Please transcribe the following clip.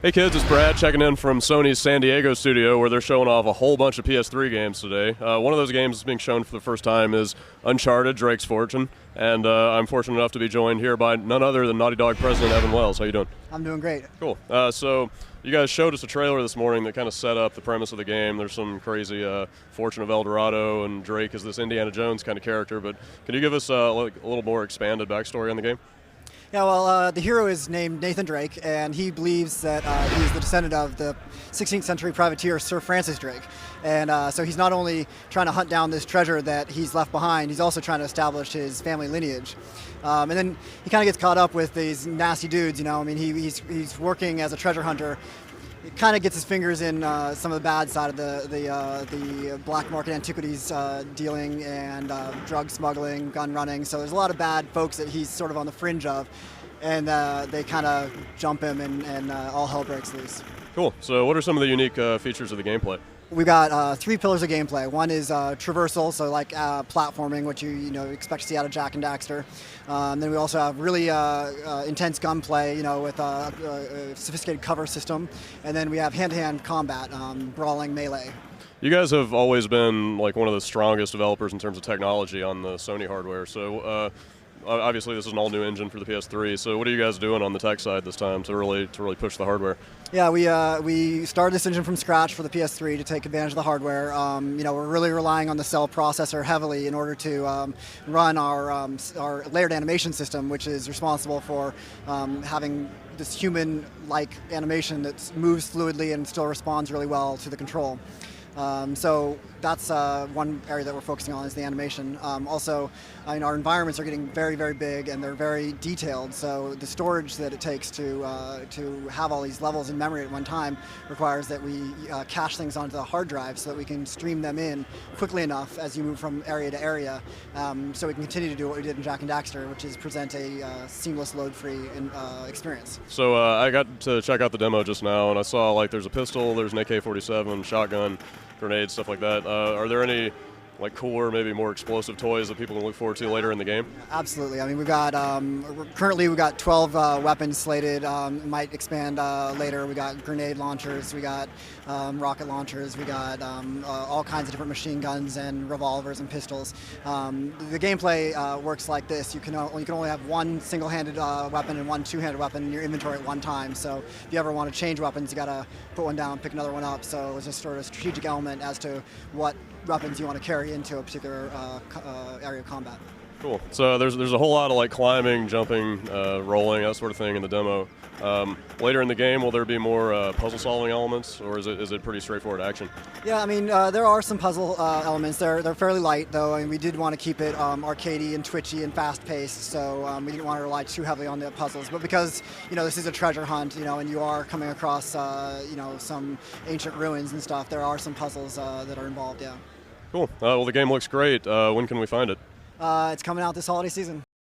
Hey kids, it's Brad checking in from Sony's San Diego studio where they're showing off a whole bunch of PS3 games today. One of those games that's being shown for the first time is Uncharted, Drake's Fortune, and I'm fortunate enough to be joined here by none other than Naughty Dog President Evan Wells. How you doing? I'm doing great. Cool. So you guys showed us a trailer this morning that kind of set up the premise of the game. There's some crazy Fortune of El Dorado, and Drake is this Indiana Jones kind of character, but can you give us a little more expanded backstory on the game? Yeah, well, the hero is named Nathan Drake, and he believes that he's the descendant of the 16th century privateer Sir Francis Drake. And so he's not only trying to hunt down this treasure that he's left behind, he's also trying to establish his family lineage. And then he kind of gets caught up with these nasty dudes, you know. I mean, he's working as a treasure hunter. He kind of gets his fingers in some of the bad side of the black market antiquities dealing and drug smuggling, gun running. So there's a lot of bad folks that he's sort of on the fringe of, and they kind of jump him, and all hell breaks loose. Cool. So what are some of the unique features of the gameplay? We've got three pillars of gameplay. One is traversal, so like platforming, which you expect to see out of Jak and Daxter. Then we also have really intense gunplay, with a sophisticated cover system. And then we have hand-to-hand combat, brawling melee. You guys have always been like one of the strongest developers in terms of technology on the Sony hardware. So obviously this is an all-new engine for the PS3. So what are you guys doing on the tech side this time to really push the hardware? Yeah, we started this engine from scratch for the PS3 to take advantage of the hardware. We're really relying on the cell processor heavily in order to run our layered animation system, which is responsible for having this human-like animation that moves fluidly and still responds really well to the control. So that's one area that we're focusing on is the animation. Also, our environments are getting very, very big and they're very detailed. So the storage that it takes to have all these levels in memory at one time requires that we cache things onto the hard drive so that we can stream them in quickly enough as you move from area to area. So we can continue to do what we did in Jak and Daxter, which is present a seamless, load-free experience. So I got to check out the demo just now, and I saw like there's a pistol, there's an AK-47, shotgun, grenades, stuff like that. Are there any cooler, maybe more explosive toys that people can look forward to later in the game? Absolutely. I mean, we've got currently we've got 12 weapons slated. Might expand later. We got grenade launchers. We got rocket launchers. We got all kinds of different machine guns and revolvers and pistols. The gameplay works like this: you can only have one single-handed weapon and one two-handed weapon in your inventory at one time. So if you ever want to change weapons, you got to put one down, pick another one up. So it's just sort of a strategic element as to what weapons you want to carry into a particular area of combat. Cool. So there's a whole lot of climbing, jumping, rolling, that sort of thing in the demo. Later in the game, will there be more puzzle-solving elements, or is it pretty straightforward action? Yeah, I mean, there are some puzzle elements. They're fairly light, though. I mean, we did want to keep it arcadey and twitchy and fast-paced, so we didn't want to rely too heavily on the puzzles. But because this is a treasure hunt, and you are coming across some ancient ruins and stuff, there are some puzzles that are involved. Yeah. Cool. Well, the game looks great. When can we find it? It's coming out this holiday season.